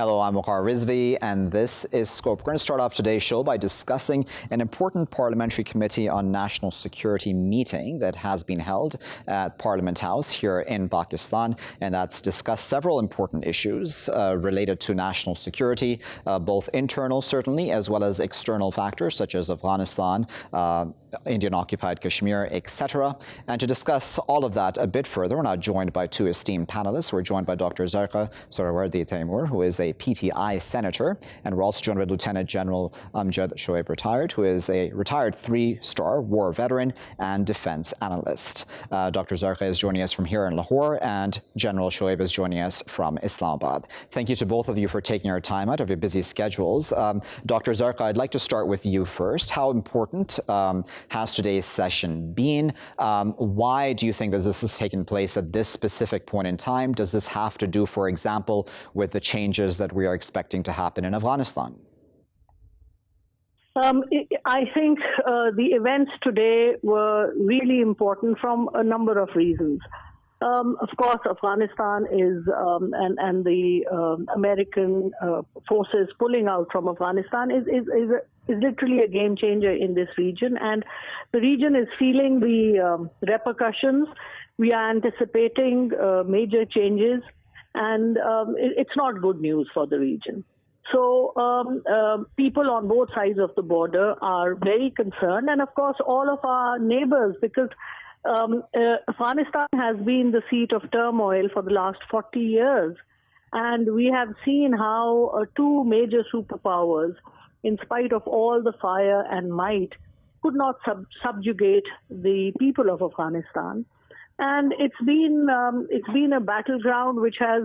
Hello, I'm Waqar Rizvi, and this is Scope. We're going to start off today's show by discussing an important Parliamentary Committee on National Security meeting that has been held at Parliament House here in Pakistan, and that's discussed several important issues related to national security, both internal, certainly, as well as external factors such as Afghanistan, Indian-occupied Kashmir, etc. And to discuss all of that a bit further, we're now joined by two esteemed panelists. We're joined by Dr. Zarqa Suharwardy Taimur, who is a PTI senator, and we're also joined by Lieutenant General Amjad Shoaib, retired, who is a retired 3-star war veteran and defense analyst. Dr. Zarqa is joining us from here in Lahore, and General Shoaib is joining us from Islamabad. Thank you to both of you for taking our time out of your busy schedules. Dr. Zarqa, I'd like to start with you first. How important has today's session been? Why do you think that this has taken place at this specific point in time? Does this have to do, for example, with the changes that we are expecting to happen in Afghanistan? I think the events today were really important from a number of reasons. Of course, Afghanistan is, and the American forces pulling out from Afghanistan is literally a game changer in this region, and the region is feeling the repercussions. We are anticipating major changes, and it's not good news for the region. So people on both sides of the border are very concerned, and of course all of our neighbors, because Afghanistan has been the seat of turmoil for the last 40 years. And we have seen how two major superpowers, in spite of all the fire and might, could not subjugate the people of Afghanistan. And it's been a battleground which has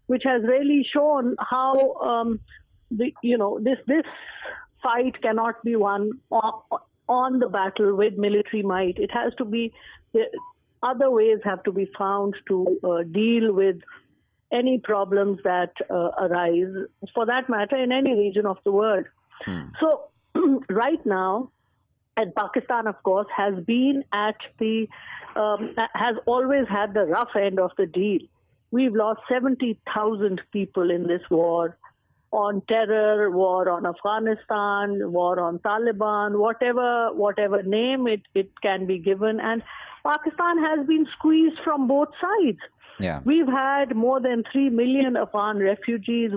really shown how this fight cannot be won on the battle with military might. It has to be, other ways have to be found to deal with any problems that arise, for that matter, in any region of the world. So right now, and Pakistan, of course, has been at has always had the rough end of the deal. We've lost 70,000 people in this war, on terror, war on Afghanistan, war on Taliban, whatever name it can be given. And Pakistan has been squeezed from both sides. Yeah. We've had more than 3 million Afghan refugees.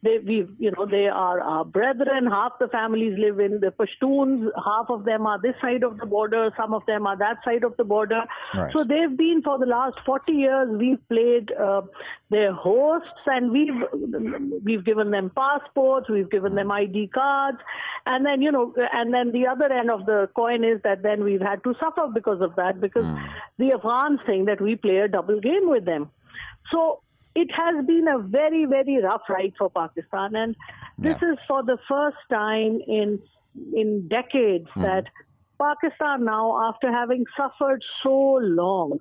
They are our brethren. Half the families live in the Pashtuns. Half of them are this side of the border. Some of them are that side of the border. Right. So they've been, for the last 40 years, we've played their hosts, and we've given them passports, we've given them ID cards, and then the other end of the coin is that then we've had to suffer because of that, because the Afghans think that we play a double game with them. So it has been a very, very rough ride for Pakistan, and this is for the first time in decades that Pakistan now, after having suffered so long,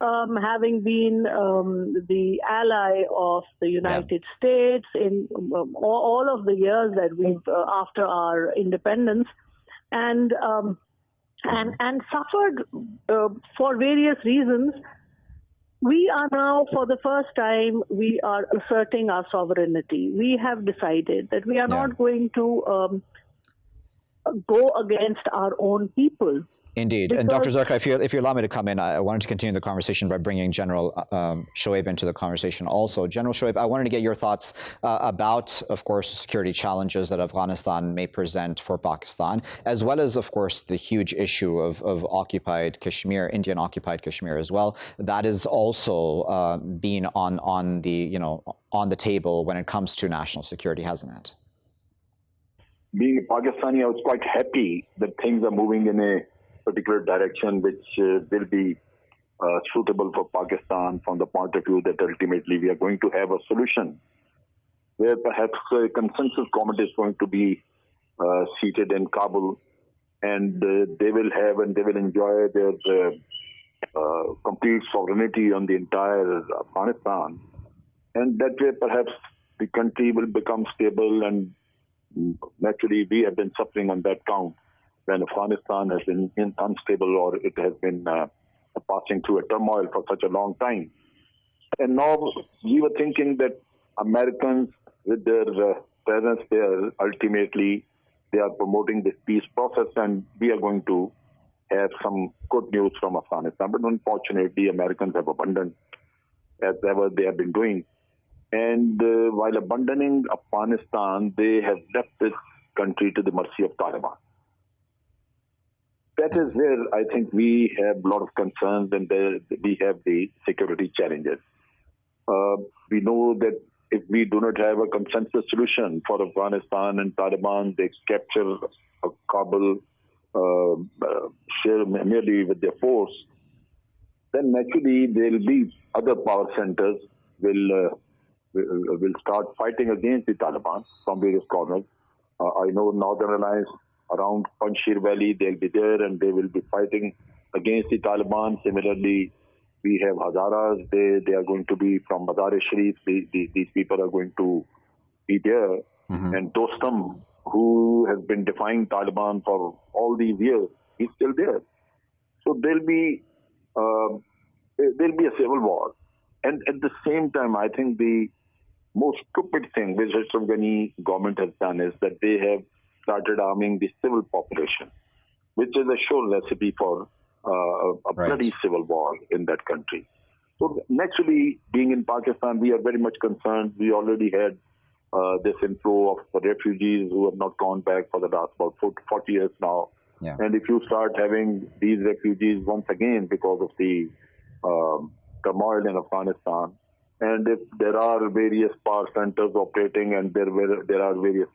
having been the ally of the United States in all of the years that we've after our independence, and suffered for various reasons. We are now, for the first time, we are asserting our sovereignty. We have decided that we are not going to go against our own people. Indeed. And Dr. Zarqa, if you allow me to come in, I wanted to continue the conversation by bringing General Shoaib into the conversation also. General Shoaib, I wanted to get your thoughts about, of course, the security challenges that Afghanistan may present for Pakistan, as well as, of course, the huge issue of occupied Kashmir, Indian-occupied Kashmir as well. That is also been on the table when it comes to national security, hasn't it? Being a Pakistani, I was quite happy that things are moving in a particular direction which will be suitable for Pakistan, from the point of view that ultimately we are going to have a solution where perhaps a consensus committee is going to be seated in Kabul, and they will have and they will enjoy their complete sovereignty on the entire Afghanistan, and that way perhaps the country will become stable. And naturally we have been suffering on that count when Afghanistan has been unstable, or it has been passing through a turmoil for such a long time. And now we were thinking that Americans, with their presence there, ultimately they are promoting this peace process, and we are going to have some good news from Afghanistan. But unfortunately, Americans have abandoned, as ever they have been doing. And while abandoning Afghanistan, they have left this country to the mercy of Taliban. That is where I think we have a lot of concerns, and we have the security challenges. We know that if we do not have a consensus solution for Afghanistan and Taliban, they capture Kabul merely with their force, then naturally there will be other power centers will start fighting against the Taliban from various corners. I know Northern Alliance around Panjshir Valley, they'll be there and they will be fighting against the Taliban. Similarly, we have Hazaras, they are going to be from Mazar-e-Sharif, these people are going to be there. And Dostum, who has been defying Taliban for all these years, he's still there. So there'll be a civil war. And at the same time, I think the most stupid thing which the Afghani government has done is that they have started arming the civil population, which is a sure recipe for a bloody civil war in that country. So naturally, being in Pakistan, we are very much concerned. We already had this inflow of refugees who have not gone back for the last about 40 years now. Yeah. And if you start having these refugees once again because of the turmoil in Afghanistan, and if there are various power centers operating and there are various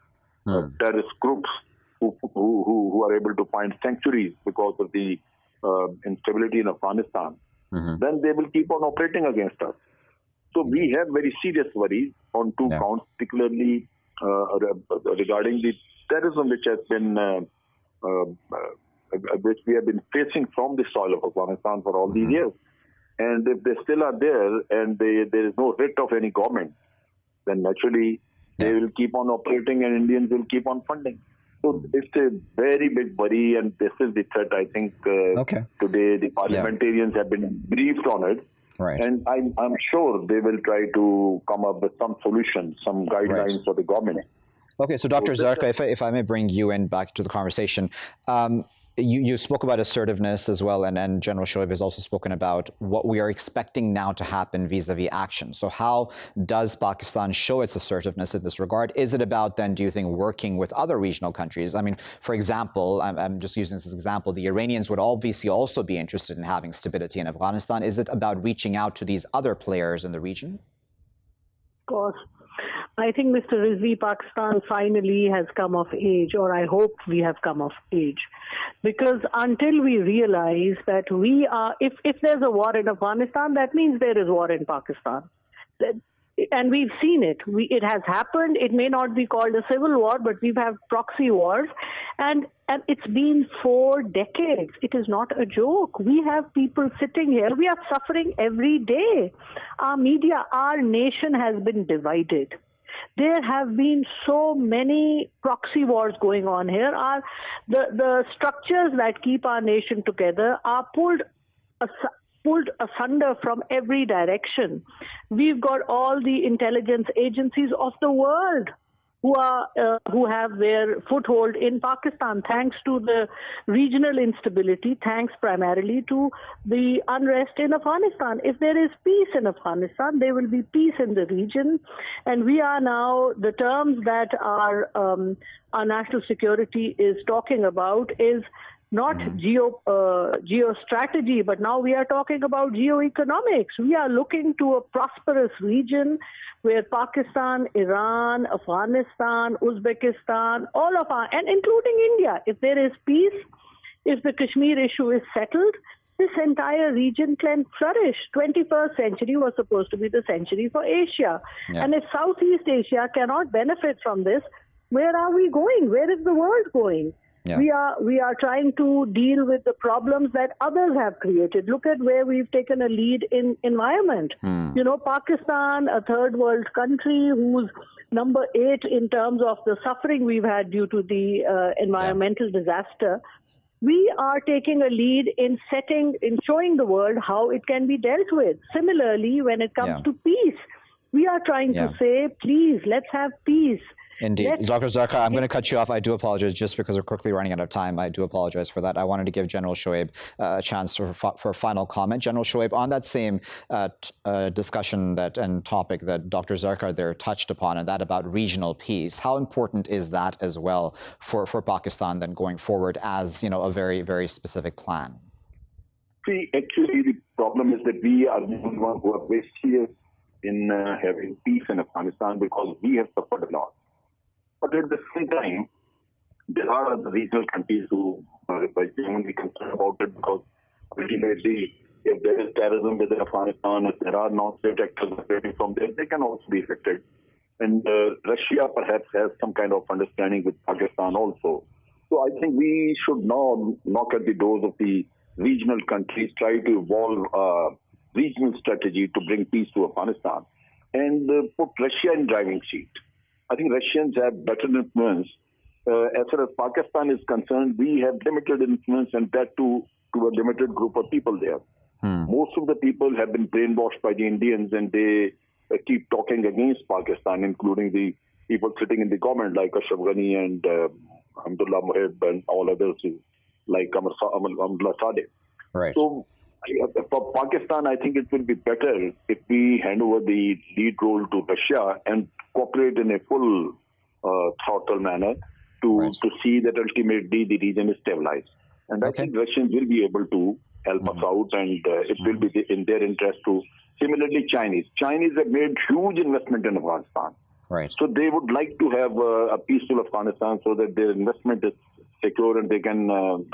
terrorist groups who are able to find sanctuaries because of the instability in Afghanistan, then they will keep on operating against us. So we have very serious worries on two counts, particularly regarding the terrorism which has been, which we have been facing from the soil of Afghanistan for all these years. And if they still are there and there is no writ of any government, then naturally they will keep on operating and Indians will keep on funding. So it's a very big worry, and this is the threat. I think today the parliamentarians have been briefed on it. Right. And I'm sure they will try to come up with some solutions, some guidelines for the government. Okay, so Dr. Zarqa, if I may bring you in back to the conversation. You spoke about assertiveness as well, and General Shoaib has also spoken about what we are expecting now to happen vis-a-vis action. So how does Pakistan show its assertiveness in this regard? Is it about then, do you think, working with other regional countries? I mean, for example, I'm just using this as an example, the Iranians would obviously also be interested in having stability in Afghanistan. Is it about reaching out to these other players in the region? Of course. I think Mr. Rizvi, Pakistan finally has come of age, or I hope we have come of age. Because until we realize that we are, if there's a war in Afghanistan, that means there is war in Pakistan. And we've seen it. It has happened. It may not be called a civil war, but we've had proxy wars. And it's been 4 decades. It is not a joke. We have people sitting here. We are suffering every day. Our media, our nation has been divided. There have been so many proxy wars going on here. The structures that keep our nation together are pulled asunder from every direction. We've got all the intelligence agencies of the world who have their foothold in Pakistan, thanks to the regional instability, thanks primarily to the unrest in Afghanistan. If there is peace in Afghanistan, there will be peace in the region. And we are now, the terms that our national security is talking about is not geostrategy, but now we are talking about geoeconomics. We are looking to a prosperous region where Pakistan, Iran, Afghanistan, Uzbekistan, all of our, and including India, if there is peace, if the Kashmir issue is settled, this entire region can flourish. 21st century was supposed to be the century for Asia. Yeah. And if Southeast Asia cannot benefit from this, where are we going? Where is the world going? Yeah. We are trying to deal with the problems that others have created. Look at where we've taken a lead in environment. You know, Pakistan, a third world country who's number 8 in terms of the suffering we've had due to the environmental disaster. We are taking a lead in showing the world how it can be dealt with. Similarly, when it comes to peace, We are trying to say, please, let's have peace. Indeed. Dr. Zarqa, I'm going to cut you off. I do apologize just because we're quickly running out of time. I do apologize for that. I wanted to give General Shoaib a chance for a final comment. General Shoaib, on that same discussion and topic that Dr. Zarqa there touched upon, and that about regional peace, how important is that as well for Pakistan then going forward as, a very, very specific plan? See, actually, the problem is that we are the only ones who are very serious in having peace in Afghanistan because we have suffered a lot. But at the same time, there are other regional countries who are genuinely concerned about it because ultimately, if there is terrorism within Afghanistan, if there are non-state actors operating from there, they can also be affected. And Russia perhaps has some kind of understanding with Pakistan also. So I think we should now knock at the doors of the regional countries, try to evolve a regional strategy to bring peace to Afghanistan and put Russia in driving seat. I think Russians have better influence. As far as Pakistan is concerned, we have limited influence and that to a limited group of people there. Most of the people have been brainwashed by the Indians and they keep talking against Pakistan, including the people sitting in the government like Ashraf Ghani and Abdullah Muhib and all others like Amdullah Sadeh. Right. So for Pakistan, I think it will be better if we hand over the lead role to Russia and cooperate in a full throttle manner to see that ultimately the region is stabilized. And I think Russians will be able to help us out and it will be in their interest to. Similarly, Chinese have made huge investment in Afghanistan. Right. So they would like to have a peaceful Afghanistan so that their investment is secure and they can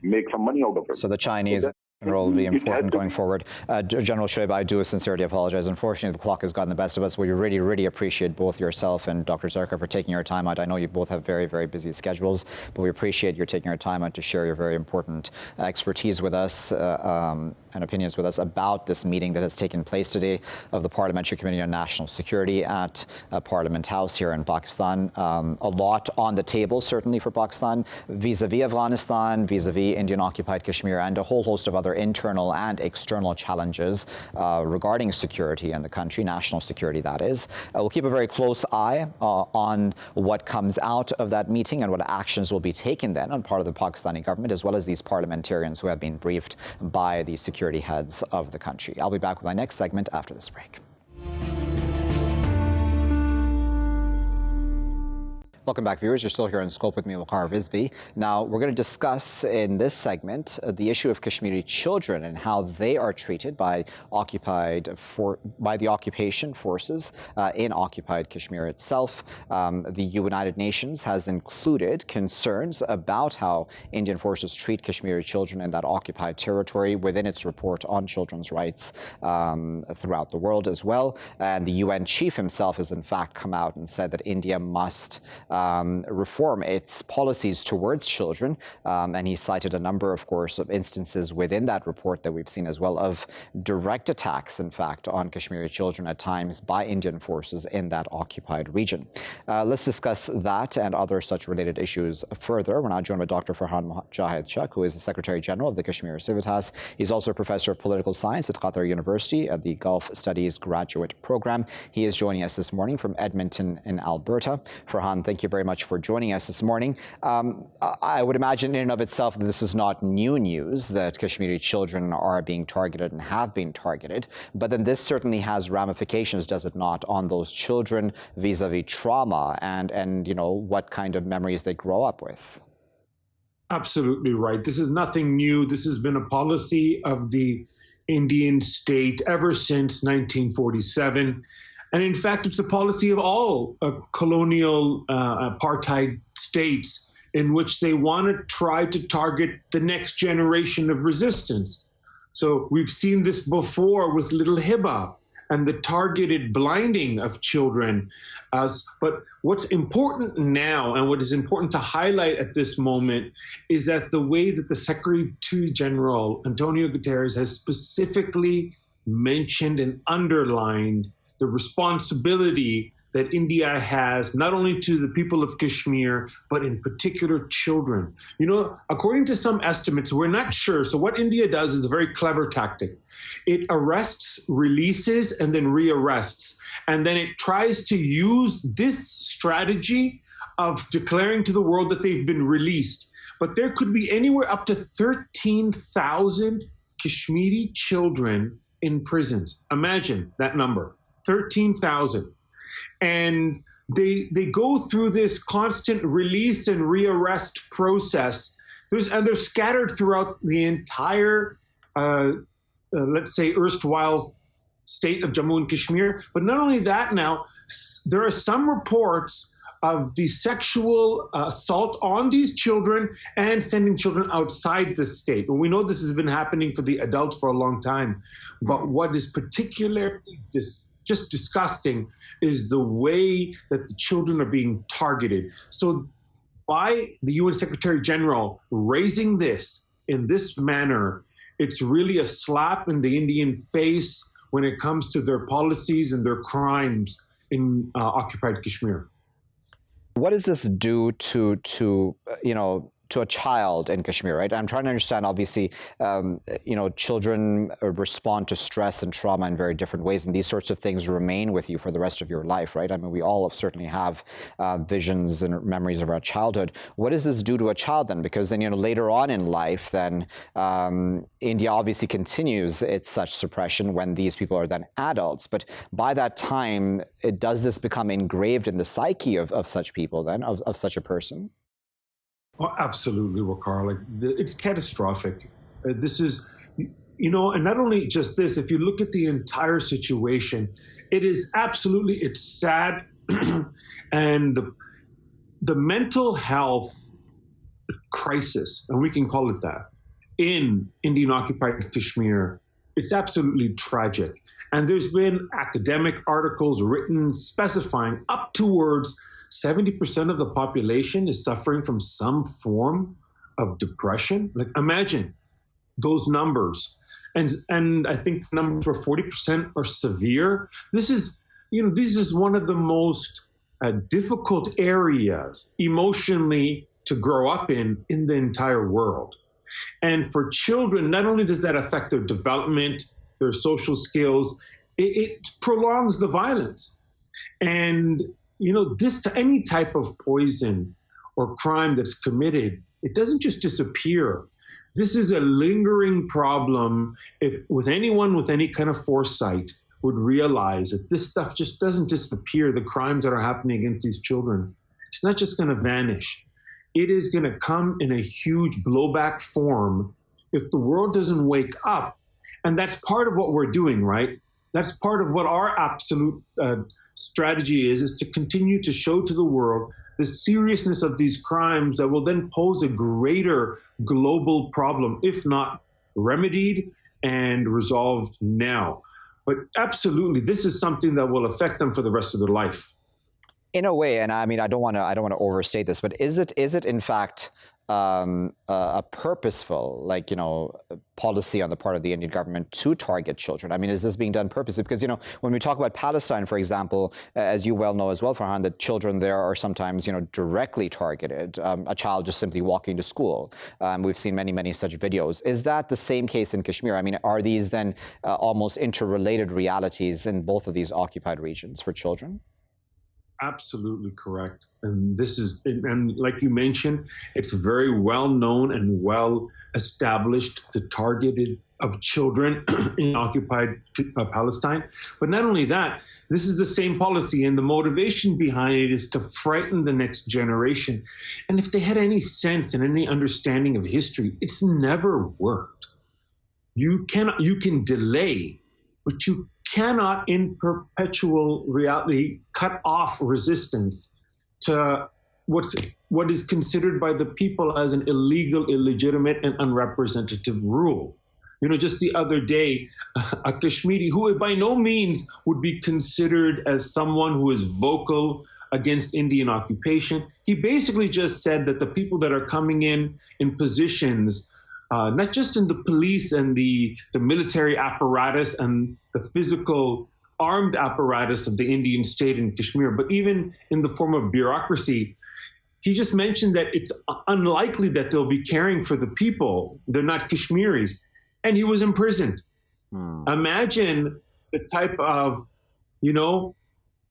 make some money out of it. So the Chinese role will be important going forward. General Shoaib, I do sincerely apologize. Unfortunately, the clock has gotten the best of us. We really, really appreciate both yourself and Dr. Zarqa for taking your time out. I know you both have very, very busy schedules, but we appreciate your taking your time out to share your very important expertise with us and opinions with us about this meeting that has taken place today of the Parliamentary Committee on National Security at Parliament House here in Pakistan. A lot on the table, certainly for Pakistan, vis-a-vis Afghanistan, vis-a-vis Indian-occupied Kashmir, and a whole host of other internal and external challenges regarding security in the country, national security that is. We'll keep a very close eye on what comes out of that meeting and what actions will be taken then on part of the Pakistani government, as well as these parliamentarians who have been briefed by the security heads of the country. I'll be back with my next segment after this break. Welcome back, viewers. You're still here on Scope with me, Waqar Rizvi. Now, we're going to discuss in this segment the issue of Kashmiri children and how they are treated by the occupation forces in occupied Kashmir itself. The United Nations has included concerns about how Indian forces treat Kashmiri children in that occupied territory within its report on children's rights throughout the world as well. And the UN chief himself has in fact come out and said that India must reform its policies towards children. And he cited a number, of course, of instances within that report that we've seen as well of direct attacks, in fact, on Kashmiri children at times by Indian forces in that occupied region. Let's discuss that and other such related issues further. We're now joined by Dr. Farhan Mujahid Chak, who is the Secretary General of the Kashmir Civitas. He's also a Professor of Political Science at Qatar University at the Gulf Studies Graduate Program. He is joining us this morning from Edmonton in Alberta. Farhan, thank you very much for joining us this morning. I would imagine in and of itself that this is not new news that Kashmiri children are being targeted and have been targeted, but then this certainly has ramifications, does it not, on those children vis-a-vis trauma and what kind of memories they grow up with. Absolutely right. This is nothing new. This has been a policy of the Indian state ever since 1947. And in fact, it's a policy of all colonial apartheid states in which they want to try to target the next generation of resistance. So we've seen this before with Little Hiba and the targeted blinding of children. But what's important now and what is important to highlight at this moment is that the way that the Secretary General, Antonio Guterres, has specifically mentioned and underlined the responsibility that India has, not only to the people of Kashmir, but in particular children. You know, according to some estimates, we're not sure. So what India does is a very clever tactic. It arrests, releases, and then rearrests. And then it tries to use this strategy of declaring to the world that they've been released. But there could be anywhere up to 13,000 Kashmiri children in prisons. Imagine that number, 13,000. And they go through this constant release and rearrest process. And they're scattered throughout the entire, let's say, erstwhile state of Jammu and Kashmir. But not only that now, there are some reports of the sexual assault on these children and sending children outside the state. And we know this has been happening for the adults for a long time. But what is particularly just disgusting is the way that the children are being targeted. So by the UN Secretary General raising this in this manner, it's really a slap in the Indian face when it comes to their policies and their crimes in occupied Kashmir. What does this do to a child in Kashmir, right? I'm trying to understand, obviously, children respond to stress and trauma in very different ways, and these sorts of things remain with you for the rest of your life, right? I mean, we all certainly have visions and memories of our childhood. What does this do to a child then? Because then, later on in life, then India obviously continues its such suppression when these people are then adults. But by that time, does this become engraved in the psyche of such people then, of such a person? Oh, absolutely, Waqar. It's catastrophic. This is, and not only just this, if you look at the entire situation, it's sad. And the mental health crisis, and we can call it that, in Indian occupied Kashmir, it's absolutely tragic. And there's been academic articles written specifying up towards 70% of the population is suffering from some form of depression. Like, imagine those numbers. And I think the numbers were 40% are severe. This is one of the most difficult areas emotionally to grow up in the entire world. And for children, not only does that affect their development, their social skills, it prolongs the violence. And any type of poison or crime that's committed, it doesn't just disappear. This is a lingering problem. With anyone with any kind of foresight would realize that this stuff just doesn't disappear, the crimes that are happening against these children. It's not just going to vanish. It is going to come in a huge blowback form if the world doesn't wake up. And that's part of what we're doing, right? That's part of what our absolute strategy is to continue to show to the world the seriousness of these crimes that will then pose a greater global problem, if not remedied and resolved now. But absolutely, this is something that will affect them for the rest of their life. In a way, and I mean, I don't want to overstate this, but is it in fact a purposeful, policy on the part of the Indian government to target children? I mean, is this being done purposely? Because, when we talk about Palestine, for example, as you well know as well, Farhan, that children there are sometimes, directly targeted. A child just simply walking to school. We've seen many, many such videos. Is that the same case in Kashmir? I mean, are these then almost interrelated realities in both of these occupied regions for children? Absolutely correct. And like you mentioned, it's very well known and well established, the targeted of children in occupied Palestine. But not only that, this is the same policy, and the motivation behind it is to frighten the next generation. And if they had any sense and any understanding of history, it's never worked. You can delay, but you cannot in perpetual reality cut off resistance to what is considered by the people as an illegal, illegitimate, and unrepresentative rule. Just the other day, a Kashmiri who by no means would be considered as someone who is vocal against Indian occupation, he basically just said that the people that are coming in positions, not just in the police and the military apparatus and the physical armed apparatus of the Indian state in Kashmir, but even in the form of bureaucracy. He just mentioned that it's unlikely that they'll be caring for the people. They're not Kashmiris. And he was imprisoned. Imagine the type of,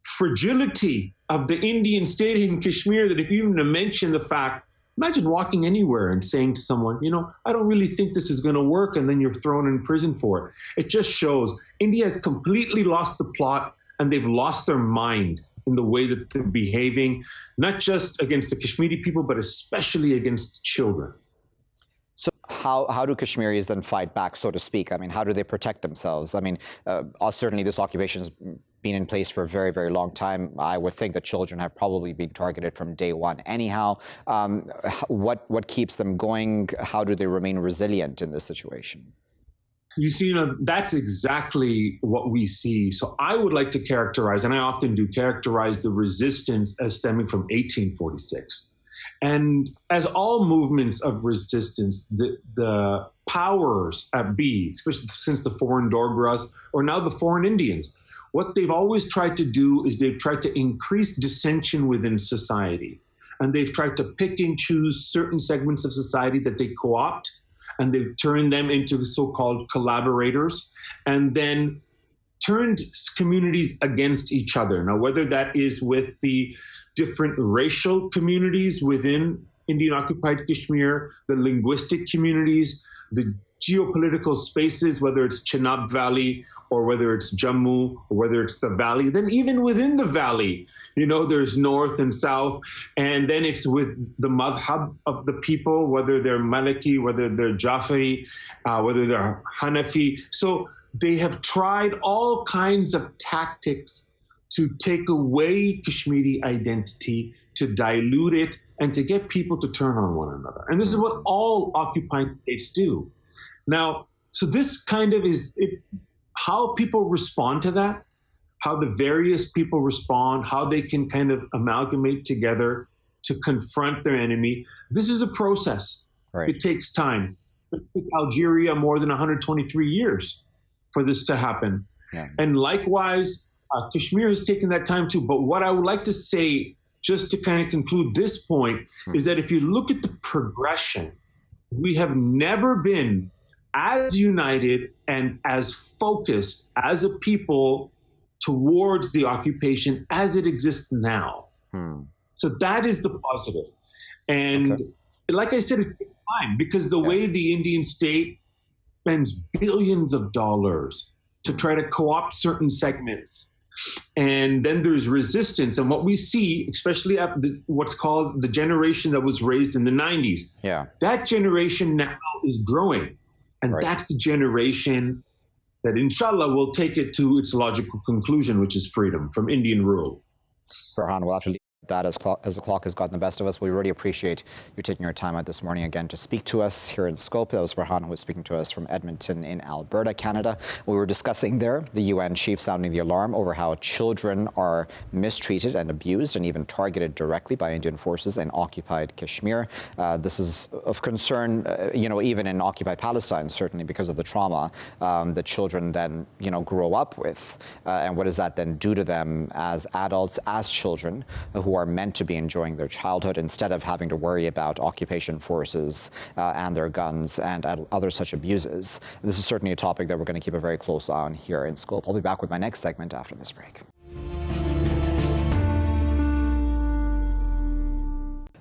fragility of the Indian state in Kashmir, that if you even mention the fact, imagine walking anywhere and saying to someone, I don't really think this is going to work, and then you're thrown in prison for it. It just shows India has completely lost the plot, and they've lost their mind in the way that they're behaving, not just against the Kashmiri people, but especially against children. So how do Kashmiris then fight back, so to speak? I mean, how do they protect themselves? I mean, certainly this occupation has been in place for a very, very long time. I would think that children have probably been targeted from day one. Anyhow, what keeps them going? How do they remain resilient in this situation? You see, that's exactly what we see. So I would like to characterize, and I often do characterize, the resistance as stemming from 1846. And as all movements of resistance, the powers at be, especially since the foreign Dogras or now the foreign Indians, what they've always tried to do is they've tried to increase dissension within society. And they've tried to pick and choose certain segments of society that they co-opt, and they've turned them into so-called collaborators, and then turned communities against each other. Now, whether that is with the different racial communities within Indian-occupied Kashmir, the linguistic communities, the geopolitical spaces, whether it's Chenab Valley or whether it's Jammu or whether it's the valley, then even within the valley, there's north and south, and then it's with the madhab of the people, whether they're Maliki, whether they're Jafari, whether they're Hanafi. So they have tried all kinds of tactics to take away Kashmiri identity, to dilute it, and to get people to turn on one another. And this is what all occupying states do. Now, so this kind of is how people respond to that, how the various people respond, how they can kind of amalgamate together to confront their enemy. This is a process. Right. It takes time. It took Algeria more than 123 years for this to happen. Yeah. And likewise, Kashmir has taken that time too. But what I would like to say, just to kind of conclude this point, is that if you look at the progression, we have never been as united and as focused as a people towards the occupation as it exists now. So that is the positive. And like I said, it takes time, because the way the Indian state spends billions of dollars to try to co-opt certain segments, and then there's resistance. And what we see, especially at what's called the generation that was raised in the 90s, that generation now is growing. And that's the generation that, inshallah, will take it to its logical conclusion, which is freedom from Indian rule. Farhan, we'll have to leave that as the clock has gotten the best of us. We really appreciate you taking your time out this morning again to speak to us here in Scope. That was Farhan, who was speaking to us from Edmonton in Alberta, Canada. We were discussing there the UN chief sounding the alarm over how children are mistreated and abused and even targeted directly by Indian forces in occupied Kashmir. This is of concern, even in occupied Palestine, certainly because of the trauma that children then, grow up with. And what does that then do to them as adults, as children who are meant to be enjoying their childhood instead of having to worry about occupation forces and their guns and other such abuses. This is certainly a topic that we're going to keep a very close eye on here in Scope. I'll be back with my next segment after this break.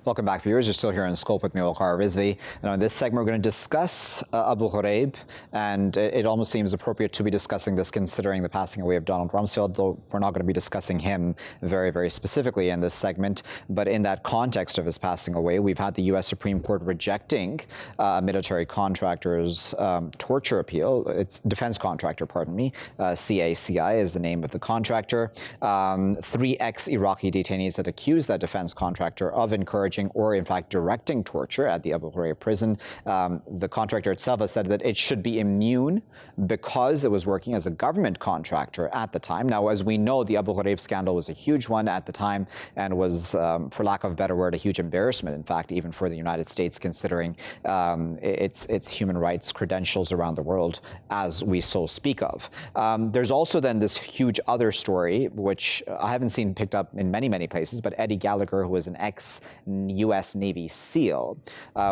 Welcome back, viewers. You're still here in Scope with me, Waqar Rizvi. And in this segment, we're going to discuss Abu Ghraib. And it almost seems appropriate to be discussing this considering the passing away of Donald Rumsfeld, though we're not going to be discussing him very, very specifically in this segment. But in that context of his passing away, we've had the U.S. Supreme Court rejecting military contractors' torture appeal. It's defense contractor, pardon me. CACI is the name of the contractor. 3 ex-Iraqi detainees had accused that defense contractor of encouraging encouraging or, in fact, directing torture at the Abu Ghraib prison. The contractor itself has said that it should be immune because it was working as a government contractor at the time. Now, as we know, the Abu Ghraib scandal was a huge one at the time and was, for lack of a better word, a huge embarrassment, in fact, even for the United States, considering its human rights credentials around the world, as we so speak of. There's also then this huge other story, which I haven't seen picked up in many, many places, but Eddie Gallagher, who was an ex-U.S. Navy SEAL,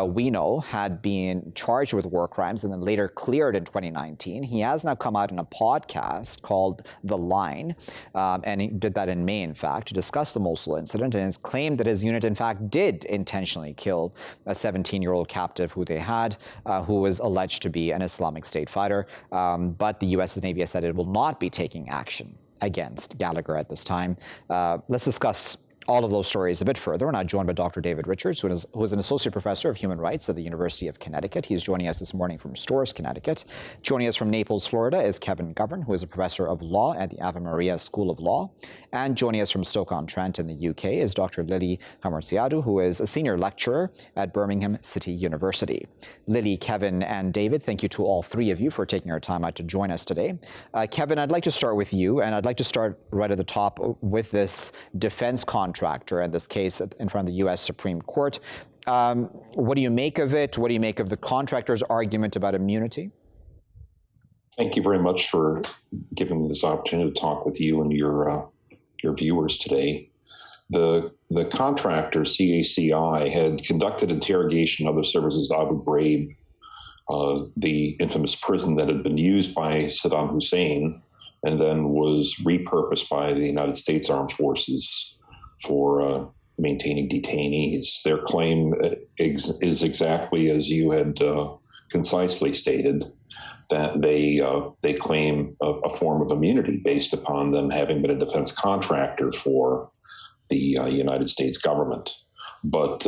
we know had been charged with war crimes and then later cleared in 2019. He has now come out in a podcast called The Line, and he did that in May, in fact, to discuss the Mosul incident, and has claimed that his unit, in fact, did intentionally kill a 17-year-old captive who they had, who was alleged to be an Islamic State fighter. But the U.S. Navy has said it will not be taking action against Gallagher at this time. Let's discuss all of those stories a bit further. We're now joined by Dr. David Richards, who is an associate professor of human rights at the University of Connecticut. He's joining us this morning from Storrs, Connecticut. Joining us from Naples, Florida, is Kevin Govern, who is a professor of law at the Ave Maria School of Law. And joining us from Stoke-on-Trent in the UK is Dr. Lily Hamourtziadou, who is a senior lecturer at Birmingham City University. Lily, Kevin, and David, thank you to all three of you for taking your time out to join us today. Kevin, I'd like to start with you, and I'd like to start right at the top with this defense contractor in this case in front of the U.S. Supreme Court. What do you make of it? What do you make of the contractor's argument about immunity? Thank you very much for giving me this opportunity to talk with you and your viewers today. The contractor, CACI, had conducted interrogation of other services Abu Ghraib, the infamous prison that had been used by Saddam Hussein and then was repurposed by the United States Armed Forces for maintaining detainees. Their claim is exactly as you had concisely stated, that they claim a form of immunity based upon them having been a defense contractor for the United States government. But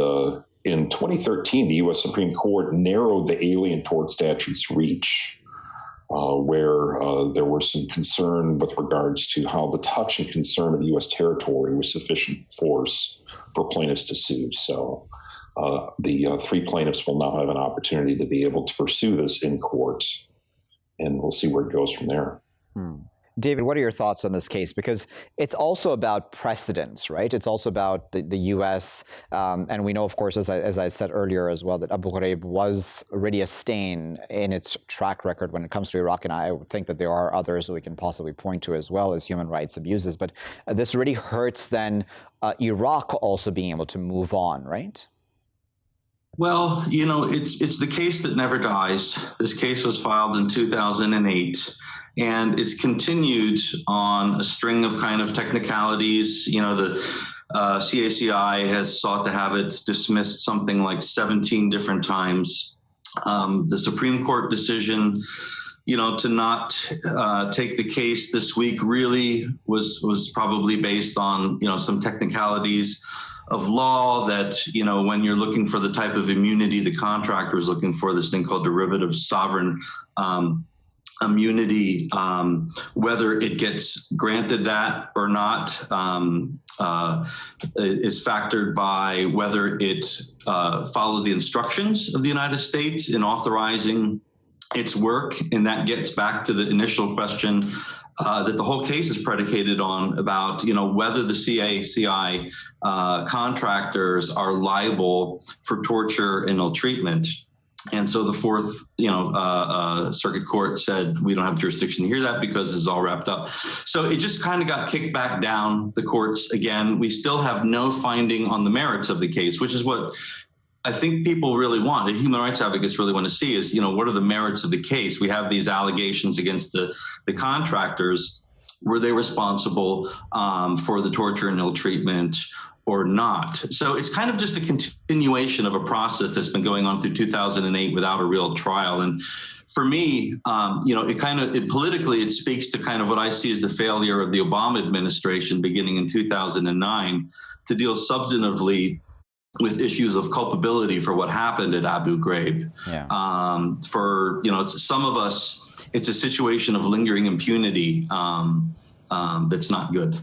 in 2013, the U.S. Supreme Court narrowed the Alien Tort Statute's reach, where there was some concern with regards to how the touch and concern of U.S. territory was sufficient force for plaintiffs to sue. So the three plaintiffs will now have an opportunity to be able to pursue this in court, and we'll see where it goes from there. David, what are your thoughts on this case? Because it's also about precedents, right? It's also about the U.S. And we know, of course, as I said earlier as well, that Abu Ghraib was already a stain in its track record when it comes to Iraq. And I would think that there are others that we can possibly point to as well as human rights abuses. But this really hurts then Iraq also being able to move on, right? Well, you know, it's the case that never dies. This case was filed in 2008. And it's continued on a string of kind of technicalities. You know, the CACI has sought to have it dismissed something like 17 different times. The Supreme Court decision, you know, to not take the case this week really was probably based on, you know, some technicalities of law that, you know, when you're looking for the type of immunity the contractor is looking for, this thing called derivative sovereign immunity, whether it gets granted that or not, is factored by whether it followed the instructions of the United States in authorizing its work. And that gets back to the initial question that the whole case is predicated on, about, you know, whether the CACI contractors are liable for torture and ill treatment. And so the Fourth, Circuit Court said we don't have jurisdiction to hear that because it's all wrapped up. So it just kind of got kicked back down the courts again. We still have no finding on the merits of the case, which is what I think people really want. The human rights advocates really want to see is, what are the merits of the case? We have these allegations against the contractors. Were they responsible for the torture and ill treatment or not? So it's kind of just a continuation of a process that's been going on through 2008 without a real trial. And for me, politically, it speaks to kind of what I see as the failure of the Obama administration beginning in 2009 to deal substantively with issues of culpability for what happened at Abu Ghraib. Yeah. Some of us, it's a situation of lingering impunity that's not good.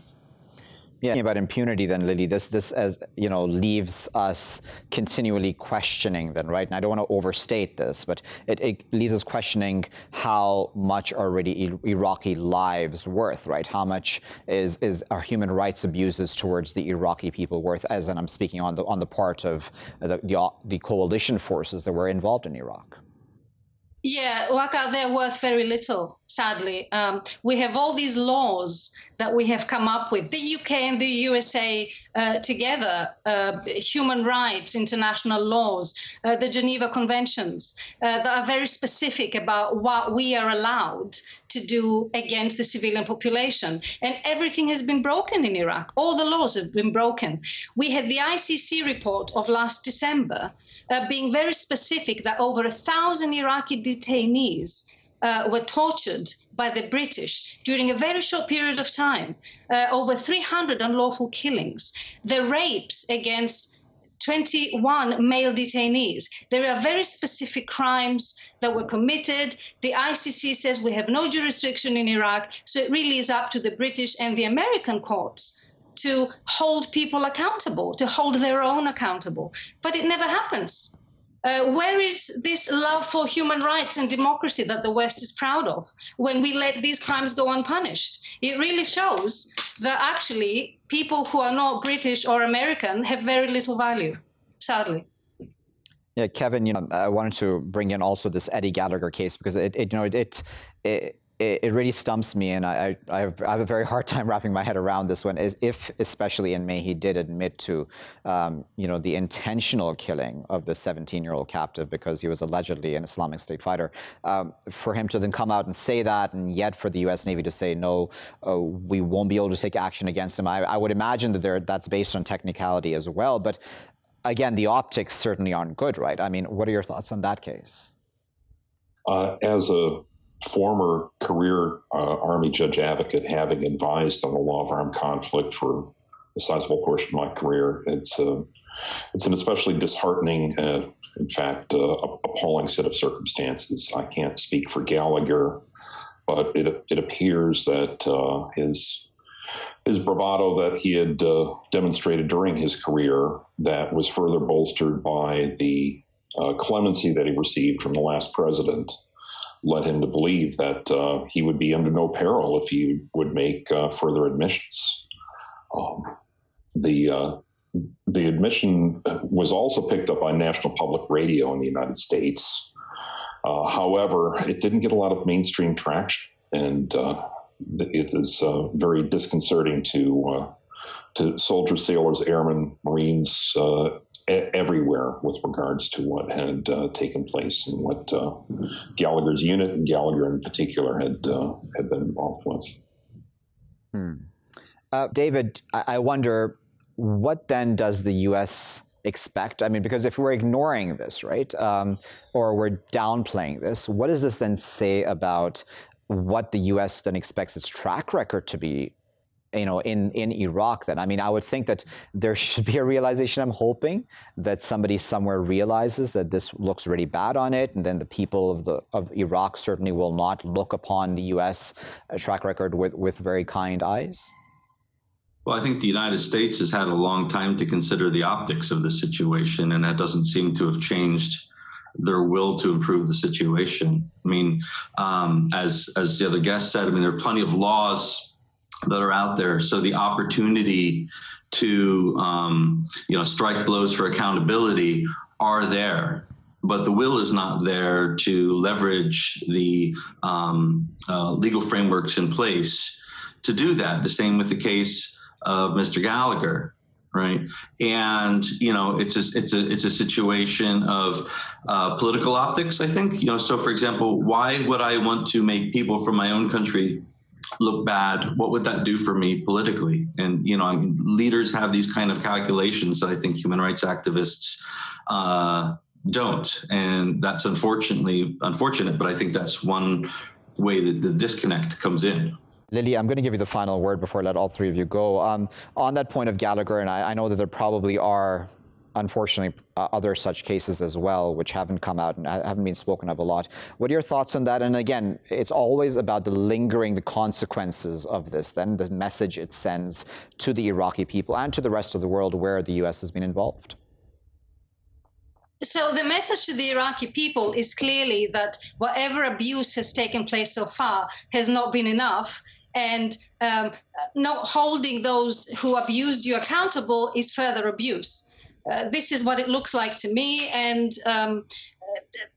Yeah, about impunity then, Lily, this as you know leaves us continually questioning then, right? And I don't want to overstate this, but it leaves us questioning how much are really Iraqi lives worth, right? How much are human rights abuses towards the Iraqi people worth? As and I'm speaking on the part of the coalition forces that were involved in Iraq. Yeah, Waqar, they're worth very little, sadly. We have all these laws that we have come up with, the UK and the USA together, human rights, international laws, the Geneva Conventions, that are very specific about what we are allowed to do against the civilian population. And everything has been broken in Iraq. All the laws have been broken. We had the ICC report of last December being very specific that over 1,000 Iraqi detainees were tortured by the British during a very short period of time, over 300 unlawful killings, the rapes against 21 male detainees. There are very specific crimes that were committed. The ICC says we have no jurisdiction in Iraq, so it really is up to the British and the American courts to hold people accountable, to hold their own accountable. But it never happens. Where is this love for human rights and democracy that the West is proud of when we let these crimes go unpunished? It really shows that actually people who are not British or American have very little value, sadly. Yeah, Kevin, I wanted to bring in also this Eddie Gallagher case because it really stumps me, and I have a very hard time wrapping my head around this one. If, especially in May, he did admit to, the intentional killing of the 17-year-old captive because he was allegedly an Islamic State fighter. For him to then come out and say that, and yet for the U.S. Navy to say no, we won't be able to take action against him. I would imagine that that's based on technicality as well. But again, the optics certainly aren't good, right? I mean, what are your thoughts on that case? As a former career Army judge advocate, having advised on the law of armed conflict for a sizable portion of my career, it's an especially disheartening, in fact, appalling set of circumstances. I can't speak for Gallagher, but it appears that his bravado that he had demonstrated during his career, that was further bolstered by the clemency that he received from the last president, led him to believe that he would be under no peril if he would make further admissions. The admission was also picked up by National Public Radio in the United States. However, it didn't get a lot of mainstream traction, and it is very disconcerting to soldiers, sailors, airmen, Marines, everywhere with regards to what had taken place and what Gallagher's unit and Gallagher in particular had been involved with. David, I wonder, what then does the U.S. expect? I mean, because if we're ignoring this, right, or we're downplaying this, what does this then say about what the U.S. then expects its track record to be, in Iraq then? I mean, I would think that there should be a realization, I'm hoping, that somebody somewhere realizes that this looks really bad on it, and then the people of Iraq certainly will not look upon the U.S. track record with very kind eyes. Well, I think the United States has had a long time to consider the optics of the situation, and that doesn't seem to have changed their will to improve the situation. I mean, as the other guest said, I mean, there are plenty of laws that are out there. So the opportunity to, strike blows for accountability are there, but the will is not there to leverage the legal frameworks in place to do that. The same with the case of Mr. Gallagher, right? And, it's a situation of political optics, I think. So for example, why would I want to make people from my own country look bad? What would that do for me politically? And, leaders have these kind of calculations that I think human rights activists don't. And that's unfortunate, but I think that's one way that the disconnect comes in. Lily, I'm going to give you the final word before I let all three of you go. On that point of Gallagher, and I know that there probably are unfortunately, other such cases as well, which haven't come out and haven't been spoken of a lot. What are your thoughts on that? And again, it's always about the consequences of this, then the message it sends to the Iraqi people and to the rest of the world where the U.S. has been involved. So the message to the Iraqi people is clearly that whatever abuse has taken place so far has not been enough, and not holding those who abused you accountable is further abuse. This is what it looks like to me. And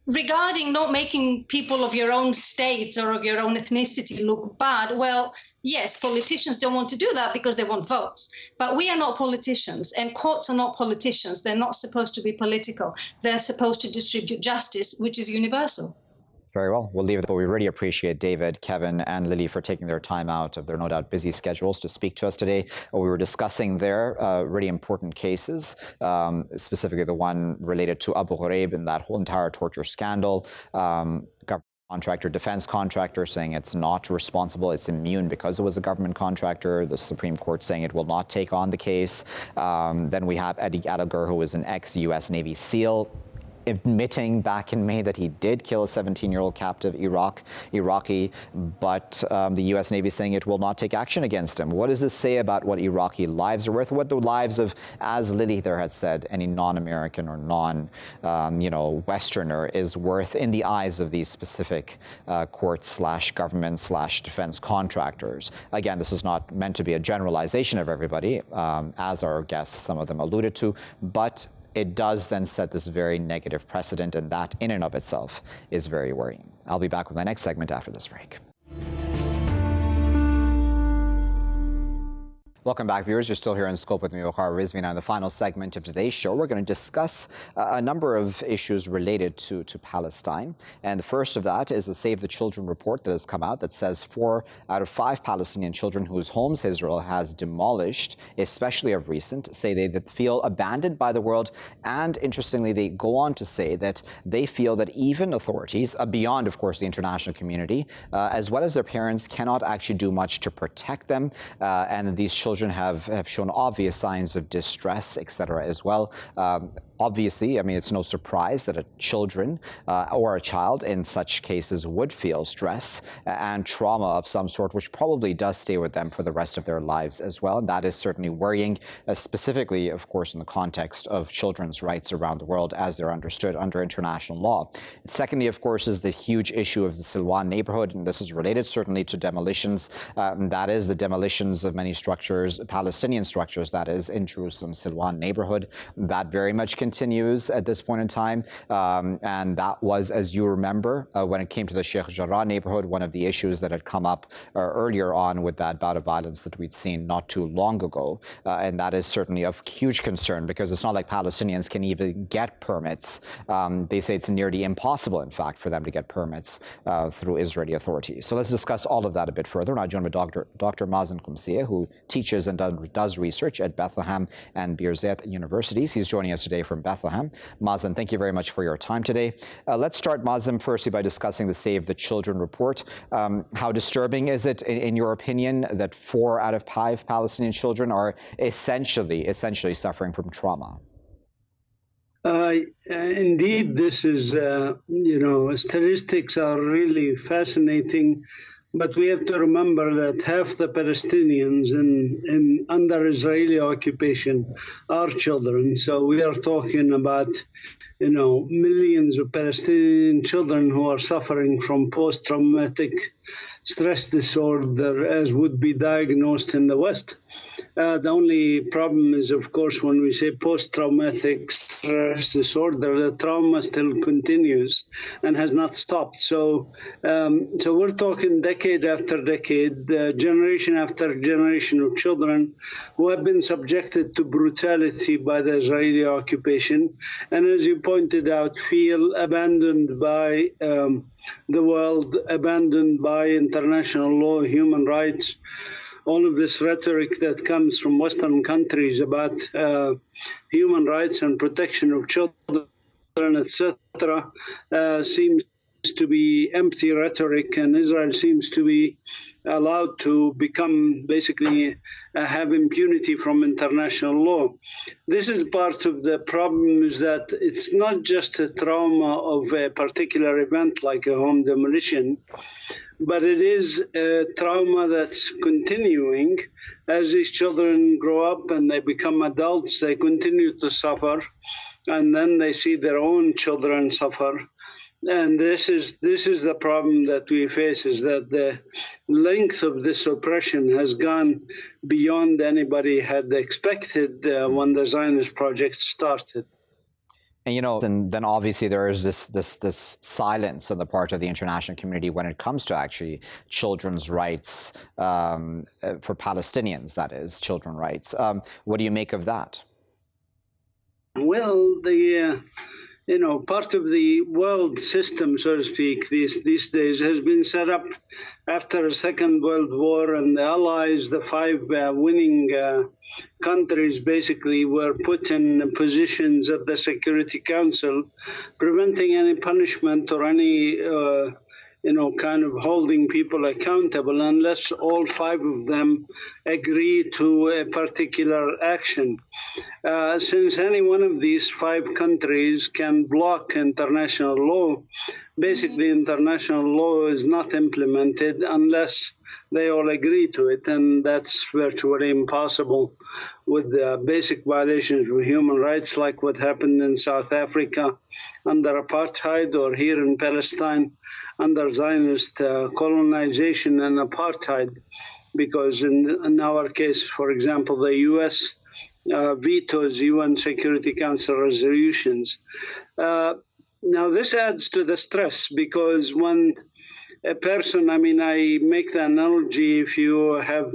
regarding not making people of your own state or of your own ethnicity look bad, well, yes, politicians don't want to do that because they want votes. But we are not politicians, and courts are not politicians. They're not supposed to be political. They're supposed to distribute justice, which is universal. Very well. We'll leave it. But we really appreciate David, Kevin, and Lily for taking their time out of their no doubt busy schedules to speak to us today. We were discussing their really important cases, specifically the one related to Abu Ghraib and that whole entire torture scandal. Government contractor, defense contractor saying it's not responsible, it's immune because it was a government contractor. The Supreme Court saying it will not take on the case. Then we have Eddie Gallagher, who was an ex-U.S. Navy SEAL, admitting back in May that he did kill a 17-year-old captive Iraqi, but the U.S. Navy saying it will not take action against him. What does this say about what Iraqi lives are worth, what the lives of, as Lily there had said, any non-American or non-Westerner is worth in the eyes of these specific court/government/defense contractors? Again, this is not meant to be a generalization of everybody, as our guests, some of them alluded to, but it does then set this very negative precedent, and that in and of itself is very worrying. I'll be back with my next segment after this break. Welcome back, viewers. You're still here in Scope with me, Waqar Rizvi. Now, in the final segment of today's show, we're going to discuss a number of issues related to Palestine. And the first of that is the Save the Children report that has come out that says 4 out of 5 Palestinian children whose homes Israel has demolished, especially of recent, say they feel abandoned by the world. And interestingly, they go on to say that they feel that even authorities, beyond, of course, the international community, as well as their parents, cannot actually do much to protect them. And these children have shown obvious signs of distress, etc. as well. Obviously, I mean, it's no surprise that children or a child in such cases would feel stress and trauma of some sort, which probably does stay with them for the rest of their lives as well. And that is certainly worrying, specifically, of course, in the context of children's rights around the world as they're understood under international law. Secondly, of course, is the huge issue of the Silwan neighborhood, and this is related certainly to demolitions. That is the demolitions of many structures, Palestinian structures, that is, in Jerusalem's Silwan neighborhood. That very much continues at this point in time. And that was, as you remember, when it came to the Sheikh Jarrah neighborhood, one of the issues that had come up earlier on with that bout of violence that we'd seen not too long ago. And that is certainly of huge concern, because it's not like Palestinians can even get permits. They say it's nearly impossible, in fact, for them to get permits through Israeli authorities. So let's discuss all of that a bit further. And I join with Dr. Mazin Qumsiyeh, who teaches and does research at Bethlehem and Birzeit universities. He's joining us today from Bethlehem. Mazin, thank you very much for your time today. Let's start, Mazin, firstly by discussing the Save the Children report. How disturbing is it, in your opinion, that 4 out of 5 Palestinian children are essentially suffering from trauma? Indeed, this is, statistics are really fascinating. But we have to remember that half the Palestinians under Israeli occupation are children. So we are talking about, millions of Palestinian children who are suffering from post-traumatic stress disorder, as would be diagnosed in the West. The only problem is, of course, when we say post-traumatic stress disorder, the trauma still continues and has not stopped. So we're talking decade after decade, generation after generation of children who have been subjected to brutality by the Israeli occupation, and as you pointed out, feel abandoned by the world, abandoned by international law, human rights. All of this rhetoric that comes from Western countries about human rights and protection of children, etc., seems to be empty rhetoric, and Israel seems to be allowed to become basically have impunity from international law. This is part of the problem, is that it's not just a trauma of a particular event like a home demolition, but it is a trauma that's continuing. As these children grow up and they become adults, they continue to suffer, and then they see their own children suffer. And this is the problem that we face, is that the length of this oppression has gone beyond anybody had expected when the Zionist project started. And then obviously there is this silence on the part of the international community when it comes to actually children's rights for Palestinians, that is, children's rights. What do you make of that? Well, part of the world system, so to speak, these days has been set up after the Second World War, and the Allies, the five winning countries, basically were put in positions at the Security Council, preventing any punishment or any kind of holding people accountable unless all five of them agree to a particular action. Since any one of these five countries can block international law, basically international law is not implemented unless they all agree to it, and that's virtually impossible with the basic violations of human rights, like what happened in South Africa under apartheid, or here in Palestine under Zionist colonization and apartheid, because in our case, for example, the U.S. Vetoes UN Security Council resolutions. Now, this adds to the stress, because when a person, I make the analogy, if you have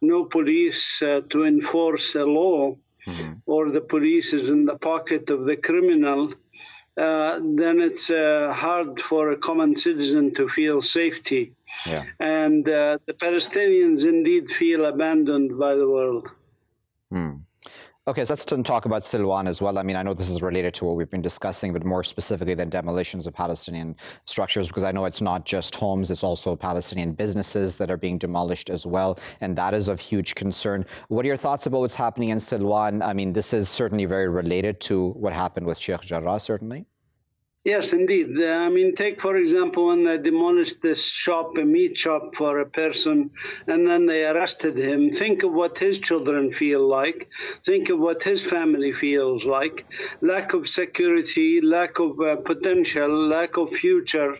no police to enforce a law, or the police is in the pocket of the criminal, then it's hard for a common citizen to feel safety. Yeah. And the Palestinians indeed feel abandoned by the world. Okay, so let's talk about Silwan as well. I know this is related to what we've been discussing, but more specifically than demolitions of Palestinian structures, because I know it's not just homes, it's also Palestinian businesses that are being demolished as well, and that is of huge concern. What are your thoughts about what's happening in Silwan? This is certainly very related to what happened with Sheikh Jarrah, certainly. Yes, indeed. Take, for example, when they demolished this shop, a meat shop for a person, and then they arrested him. Think of what his children feel like. Think of what his family feels like. Lack of security, lack of potential, lack of future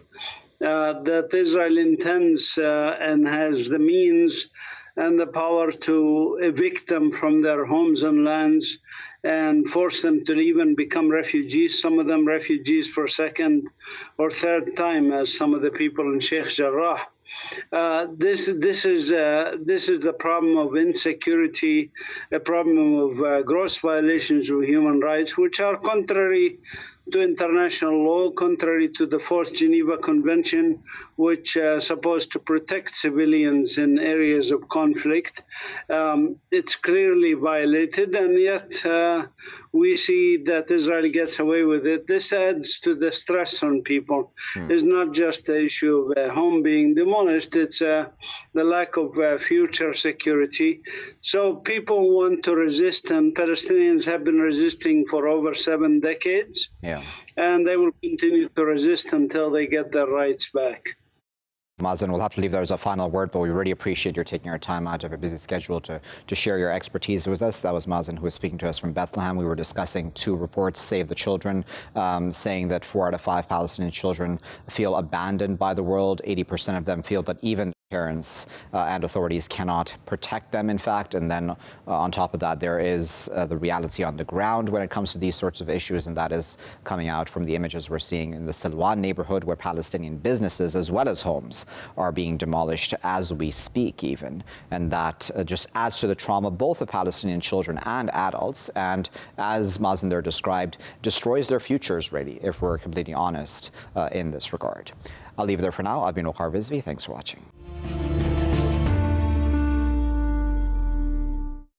that Israel intends and has the means and the power to evict them from their homes and lands and force them to leave and become refugees, some of them refugees for second or third time, as some of the people in Sheikh Jarrah. This is the problem of insecurity, a problem of gross violations of human rights, which are contrary to international law, contrary to the Fourth Geneva Convention, which is supposed to protect civilians in areas of conflict. It's clearly violated, and yet we see that Israel gets away with it. This adds to the stress on people. It's not just the issue of a home being demolished, it's the lack of future security. So people want to resist, and Palestinians have been resisting for over 7 decades. Yeah. And they will continue to resist until they get their rights back. Mazin, we'll have to leave there as a final word, but we really appreciate your taking your time out of a busy schedule to share your expertise with us. That was Mazin, who was speaking to us from Bethlehem. We were discussing 2 reports, Save the Children, saying that 4 out of 5 Palestinian children feel abandoned by the world. 80% of them feel that even parents and authorities cannot protect them, in fact. And then on top of that, there is the reality on the ground when it comes to these sorts of issues, and that is coming out from the images we're seeing in the Silwan neighborhood, where Palestinian businesses as well as homes are being demolished as we speak even. And that just adds to the trauma both of Palestinian children and adults, and as Mazin there described, destroys their futures really, if we're completely honest in this regard. I'll leave it there for now. I've been Waqar Rizvi. Thanks for watching.